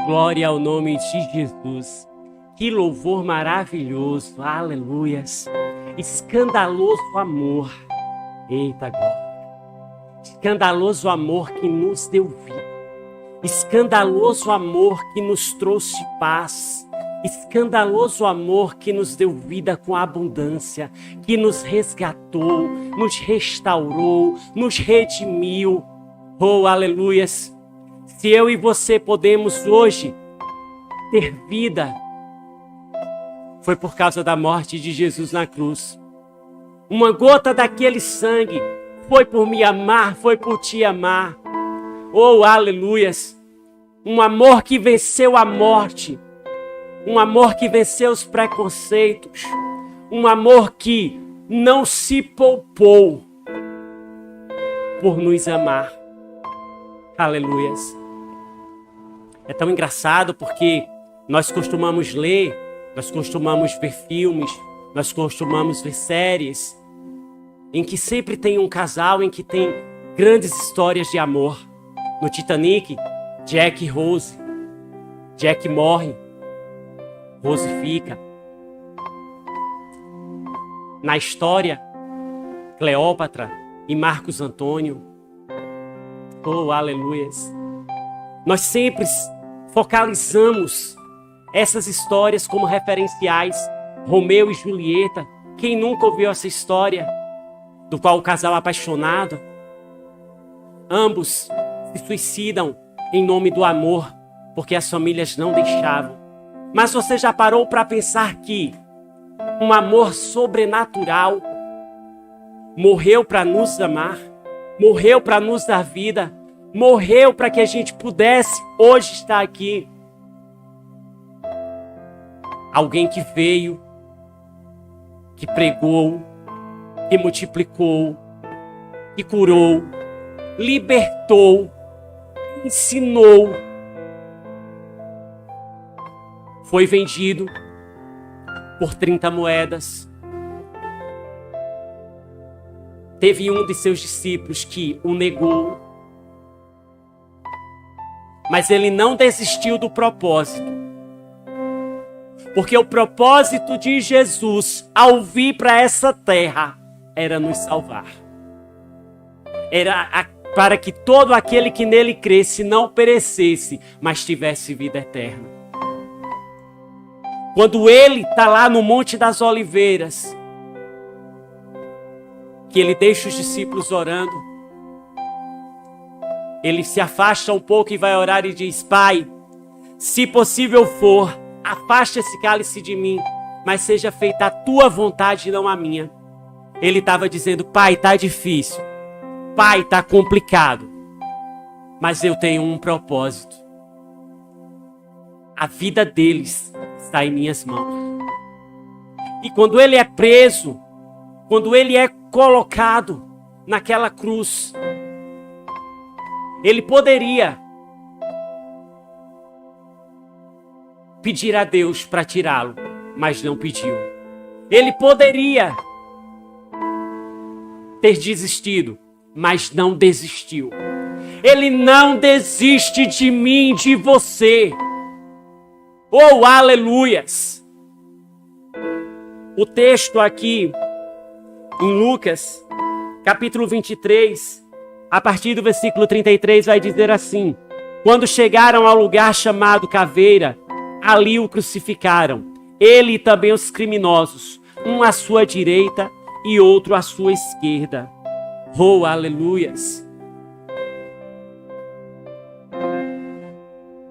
Glória ao nome de Jesus. Que louvor maravilhoso. Aleluias. Escandaloso amor. Eita glória. Escandaloso amor que nos deu vida. Escandaloso amor que nos trouxe paz. Escandaloso amor que nos deu vida com abundância, que nos resgatou, nos restaurou, nos redimiu. Oh, aleluias! Se eu e você podemos hoje ter vida, foi por causa da morte de Jesus na cruz. Uma gota daquele sangue foi por me amar, foi por te amar. Oh, aleluias! Um amor que venceu a morte. Um amor que venceu os preconceitos. Um amor que não se poupou por nos amar. Aleluias. É tão engraçado porque nós costumamos ler, nós costumamos ver filmes, nós costumamos ver séries em que sempre tem um casal, em que tem grandes histórias de amor. No Titanic, Jack e Rose. Jack morre. Rose fica. Na história, Cleópatra e Marcos Antônio. Oh, aleluias. Nós sempre focalizamos essas histórias como referenciais. Romeu e Julieta. Quem nunca ouviu essa história? Do qual o casal apaixonado, ambos se suicidam em nome do amor, porque as famílias não deixavam. Mas você já parou para pensar que um amor sobrenatural morreu para nos amar, morreu para nos dar vida, morreu para que a gente pudesse hoje estar aqui? Alguém que veio, que pregou, que multiplicou, que curou, libertou, ensinou, foi vendido por 30 moedas. Teve um de seus discípulos que o negou, mas ele não desistiu do propósito. Porque o propósito de Jesus ao vir para essa terra era nos salvar. Era para que todo aquele que nele cresce não perecesse, mas tivesse vida eterna. Quando ele está lá no Monte das Oliveiras, que ele deixa os discípulos orando, ele se afasta um pouco e vai orar e diz: Pai, se possível for, afasta esse cálice de mim, mas seja feita a tua vontade e não a minha. Ele estava dizendo: Pai, está difícil. Pai, está complicado. Mas eu tenho um propósito. A vida deles está em minhas mãos. E quando ele é preso, quando ele é colocado naquela cruz, ele poderia pedir a Deus para tirá-lo, mas não pediu. Ele poderia ter desistido, mas não desistiu. Ele não desiste de mim, de você. Oh, aleluias! O texto aqui em Lucas, capítulo 23, a partir do versículo 33, vai dizer assim: Quando chegaram ao lugar chamado Caveira, ali o crucificaram, ele e também os criminosos, um à sua direita e outro à sua esquerda. Oh, aleluias!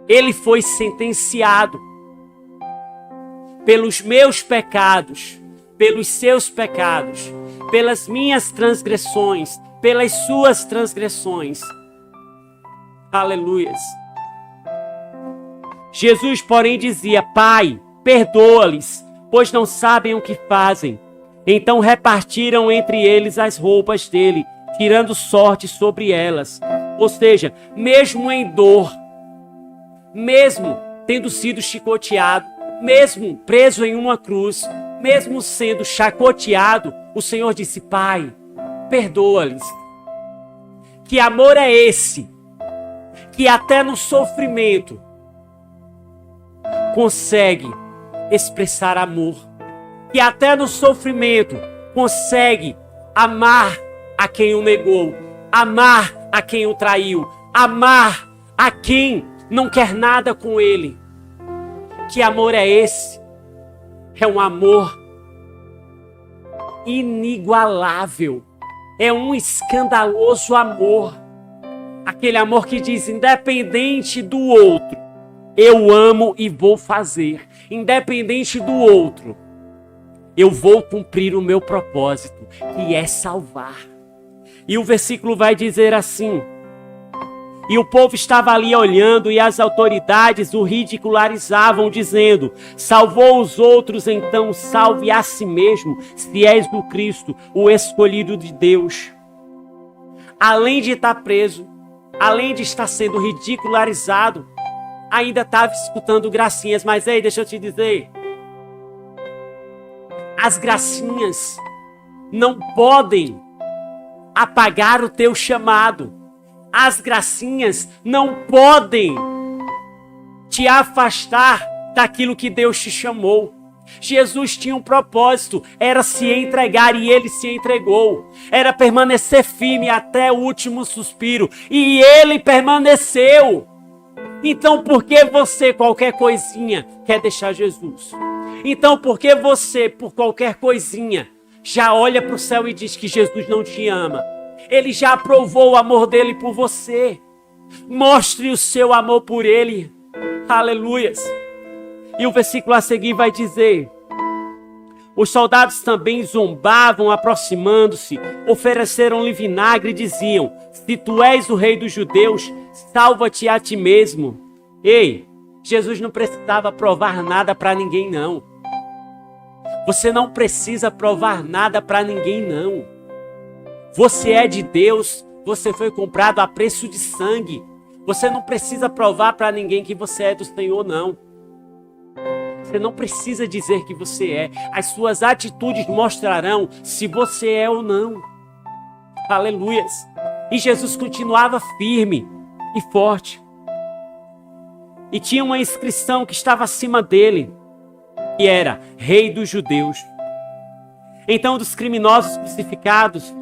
Ele foi sentenciado pelos meus pecados, pelos seus pecados, pelas minhas transgressões, pelas suas transgressões. Aleluias! Jesus, porém, dizia: Pai, perdoa-lhes, pois não sabem o que fazem. Então repartiram entre eles as roupas dele, tirando sorte sobre elas. Ou seja, mesmo em dor, mesmo tendo sido chicoteado, mesmo preso em uma cruz, mesmo sendo chacoteado, o Senhor disse: Pai, perdoa-lhes. Que amor é esse? Que até no sofrimento, consegue expressar amor, que até no sofrimento consegue amar a quem o negou, amar a quem o traiu, amar a quem não quer nada com ele. Que amor é esse? É um amor inigualável. É um escandaloso amor. Aquele amor que diz, independente do outro, eu amo e vou fazer. Independente do outro, eu vou cumprir o meu propósito, que é salvar. E o versículo vai dizer assim: e o povo estava ali olhando, e as autoridades o ridicularizavam, dizendo, salvou os outros, então salve a si mesmo, se és do Cristo, o escolhido de Deus. Além de estar preso, além de estar sendo ridicularizado, ainda estava escutando gracinhas. Mas ei, deixa eu te dizer, as gracinhas não podem apagar o teu chamado. As gracinhas não podem te afastar daquilo que Deus te chamou. Jesus tinha um propósito, era se entregar, e ele se entregou. Era permanecer firme até o último suspiro, e ele permaneceu. Então por que você, qualquer coisinha, quer deixar Jesus? Então por que você, por qualquer coisinha, já olha para o céu e diz que Jesus não te ama? Ele já aprovou o amor dele por você. Mostre o seu amor por ele. Aleluias. E o versículo a seguir vai dizer: os soldados também zombavam, aproximando-se, ofereceram-lhe vinagre e diziam, se tu és o rei dos judeus, salva-te a ti mesmo. Ei, Jesus não precisava provar nada para ninguém, não. Você não precisa provar nada para ninguém, não. Você é de Deus, você foi comprado a preço de sangue. Você não precisa provar para ninguém que você é do Senhor, não. Você não precisa dizer que você é. As suas atitudes mostrarão se você é ou não. Aleluias. E Jesus continuava firme e forte. E tinha uma inscrição que estava acima dele, que era Rei dos Judeus. Então, dos criminosos crucificados,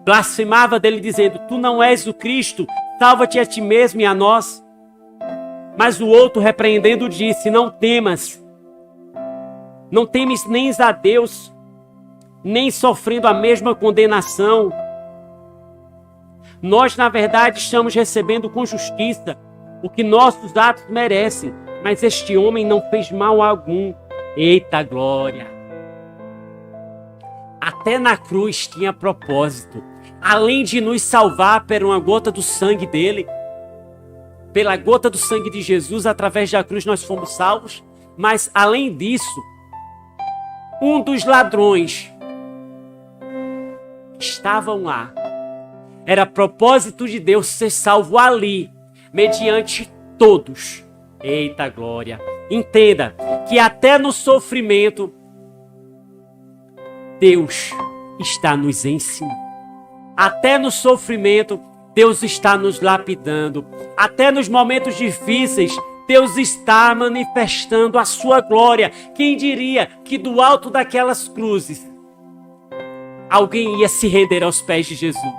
blasfemava dele, dizendo, tu não és o Cristo, salva-te a ti mesmo e a nós. Mas o outro, repreendendo, disse, não temas, não temes nem a Deus, nem sofrendo a mesma condenação. Nós, na verdade, estamos recebendo com justiça o que nossos atos merecem, mas este homem não fez mal algum. Eita glória! Até na cruz tinha propósito. Além de nos salvar por uma gota do sangue dele, pela gota do sangue de Jesus, através da cruz nós fomos salvos. Mas além disso, um dos ladrões que estavam lá, era propósito de Deus ser salvo ali, mediante todos. Eita glória! Entenda que até no sofrimento, Deus está nos ensinando. Até no sofrimento, Deus está nos lapidando. Até nos momentos difíceis, Deus está manifestando a sua glória. Quem diria que do alto daquelas cruzes, alguém ia se render aos pés de Jesus?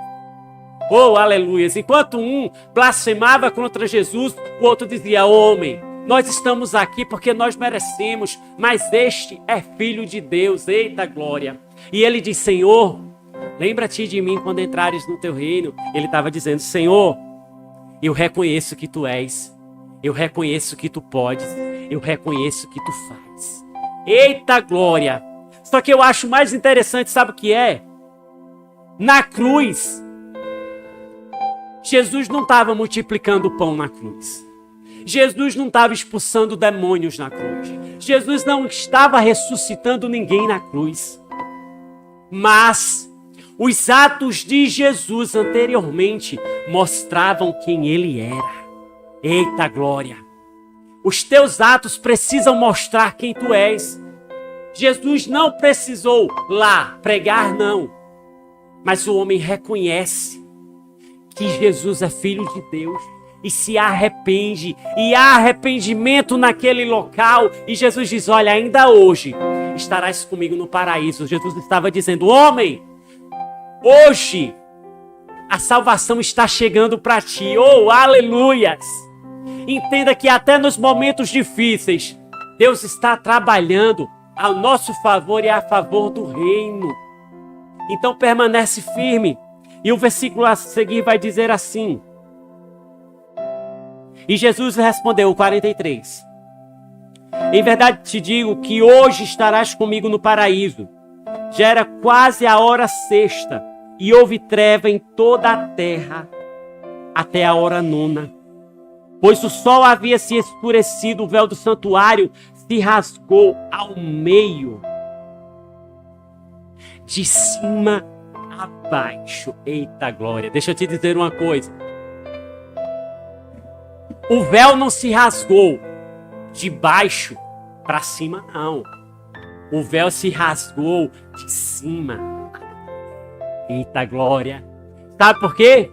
Oh, aleluia! Enquanto um blasfemava contra Jesus, o outro dizia, homem, nós estamos aqui porque nós merecemos, mas este é filho de Deus. Eita glória! E ele diz, Senhor, lembra-te de mim quando entrares no teu reino. Ele estava dizendo, Senhor, eu reconheço que tu és, eu reconheço que tu podes, eu reconheço que tu faz. Eita glória! Só que eu acho mais interessante, sabe o que é? Na cruz, Jesus não estava multiplicando o pão na cruz. Jesus não estava expulsando demônios na cruz. Jesus não estava ressuscitando ninguém na cruz. Mas os atos de Jesus anteriormente mostravam quem ele era. Eita glória! Os teus atos precisam mostrar quem tu és. Jesus não precisou lá pregar, não. Mas o homem reconhece que Jesus é filho de Deus. e se arrepende. E há arrependimento naquele local. E Jesus diz, olha, ainda hoje estarás comigo no paraíso. Jesus estava dizendo, homem, hoje a salvação está chegando para ti. Oh, aleluias! Entenda que até nos momentos difíceis, Deus está trabalhando ao nosso favor e a favor do reino. Então permanece firme. E o versículo a seguir vai dizer assim. E Jesus respondeu, 43. Em verdade te digo que hoje estarás comigo no paraíso. Já era quase a hora sexta, e houve treva em toda a terra, até a hora nona. Pois o sol havia se escurecido, o véu do santuário se rasgou ao meio, de cima a baixo. Eita glória! Deixa eu te dizer uma coisa. O véu não se rasgou de baixo para cima, não. O véu se rasgou de cima. Eita glória! Sabe por quê?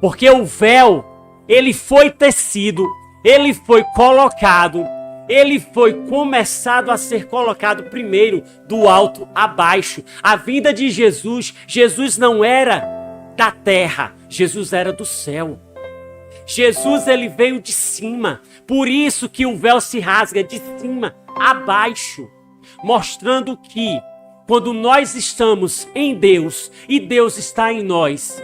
Porque o véu, ele foi tecido, ele foi colocado, ele foi começado a ser colocado primeiro do alto a baixo. A vinda de Jesus, Jesus não era da terra, Jesus era do céu. Jesus, ele veio de cima, por isso que o véu se rasga de cima a baixo, mostrando que quando nós estamos em Deus e Deus está em nós,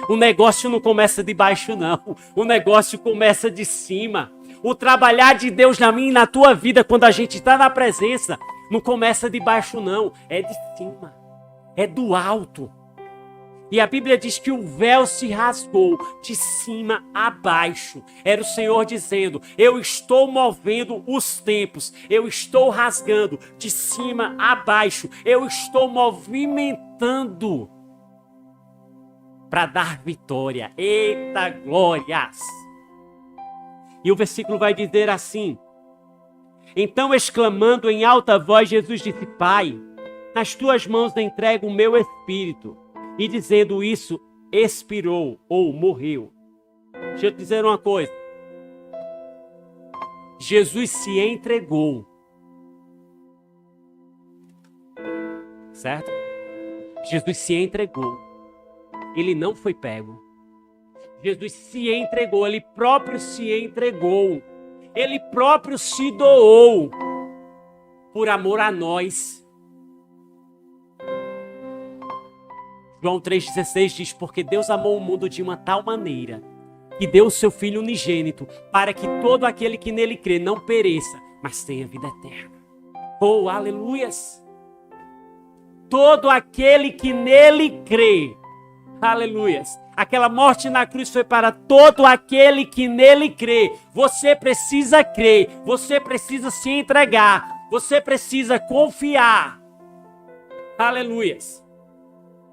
o negócio não começa de baixo não, o negócio começa de cima. O trabalhar de Deus na minha e na tua vida, quando a gente está na presença, não começa de baixo não, é de cima, é do alto. E a Bíblia diz que o véu se rasgou de cima a baixo. Era o Senhor dizendo, eu estou movendo os tempos, eu estou rasgando de cima a baixo, eu estou movimentando para dar vitória. Eita glórias! E o versículo vai dizer assim, então exclamando em alta voz, Jesus disse, Pai, nas tuas mãos entrego o meu espírito. E dizendo isso, expirou ou morreu. Deixa eu te dizer uma coisa. Jesus se entregou. Certo? Jesus se entregou. Ele não foi pego. Jesus se entregou. Ele próprio se entregou. Ele próprio se doou. Por amor a nós. João 3,16 diz, porque Deus amou o mundo de uma tal maneira que deu o seu Filho unigênito para que todo aquele que nele crê não pereça, mas tenha vida eterna. Oh, aleluias! Todo aquele que nele crê, aleluias! Aquela morte na cruz foi para todo aquele que nele crê. Você precisa crer, você precisa se entregar, você precisa confiar. Aleluias!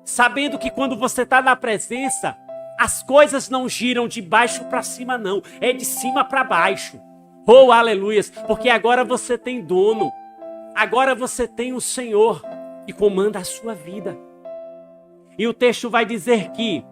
Sabendo que quando você está na presença, as coisas não giram de baixo para cima não, é de cima para baixo. Oh, aleluias, porque agora você tem dono, agora você tem o Senhor que comanda a sua vida. E o texto vai dizer que,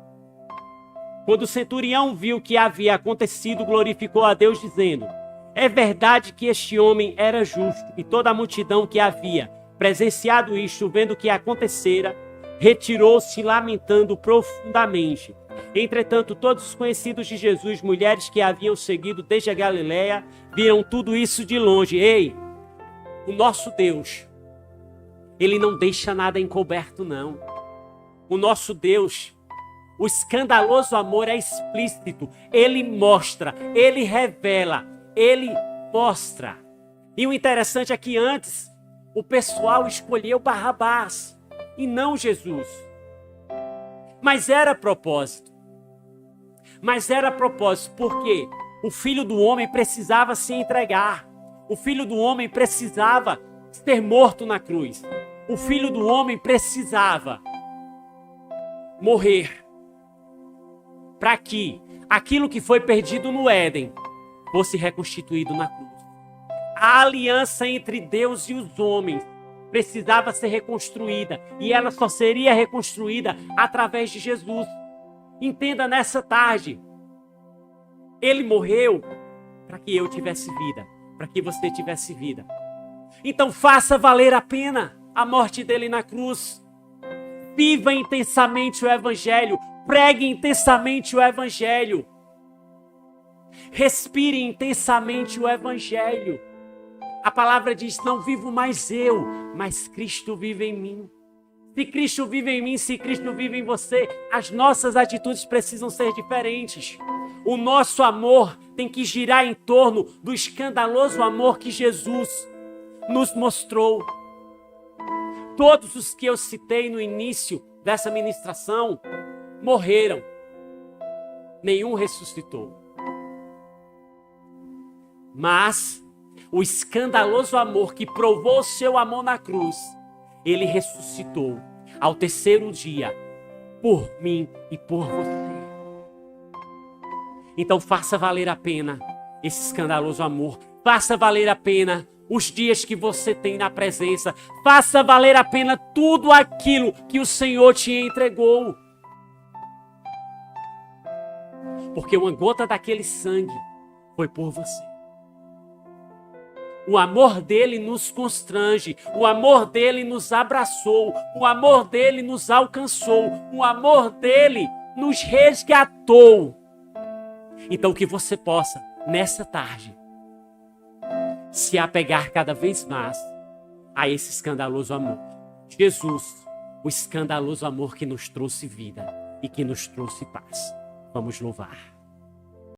quando o centurião viu o que havia acontecido, glorificou a Deus dizendo, é verdade que este homem era justo, e toda a multidão que havia presenciado isto, vendo o que acontecera, retirou-se lamentando profundamente. Entretanto, todos os conhecidos de Jesus, mulheres que haviam seguido desde a Galileia, viram tudo isso de longe. Ei, o nosso Deus, ele não deixa nada encoberto, não. O nosso Deus, o escandaloso amor é explícito. Ele mostra, ele revela, ele mostra. E o interessante é que antes, o pessoal escolheu Barrabás e não Jesus. Mas era propósito. Mas era propósito porque o Filho do Homem precisava se entregar. O Filho do Homem precisava ser morto na cruz. O Filho do Homem precisava morrer para que aquilo que foi perdido no Éden fosse reconstituído na cruz. A aliança entre Deus e os homens precisava ser reconstruída, e ela só seria reconstruída através de Jesus. Entenda nessa tarde Ele morreu para que eu tivesse vida, para que você tivesse vida. Então faça valer a pena a morte dele na cruz. Viva intensamente o Evangelho. Pregue intensamente o Evangelho. Respire intensamente o Evangelho. A palavra diz, não vivo mais eu, mas Cristo vive em mim. Se Cristo vive em mim, se Cristo vive em você, as nossas atitudes precisam ser diferentes. O nosso amor tem que girar em torno do escandaloso amor que Jesus nos mostrou. Todos os que eu citei no início dessa ministração morreram. Nenhum ressuscitou. Mas o escandaloso amor que provou o seu amor na cruz, ele ressuscitou ao terceiro dia por mim e por você. Então faça valer a pena esse escandaloso amor. Faça valer a pena os dias que você tem na presença. Faça valer a pena tudo aquilo que o Senhor te entregou. Porque uma gota daquele sangue foi por você. O amor dele nos constrange, o amor dele nos abraçou, o amor dele nos alcançou, o amor dele nos resgatou. Então que você possa, nessa tarde, se apegar cada vez mais a esse escandaloso amor. Jesus, o escandaloso amor que nos trouxe vida e que nos trouxe paz. Vamos louvar.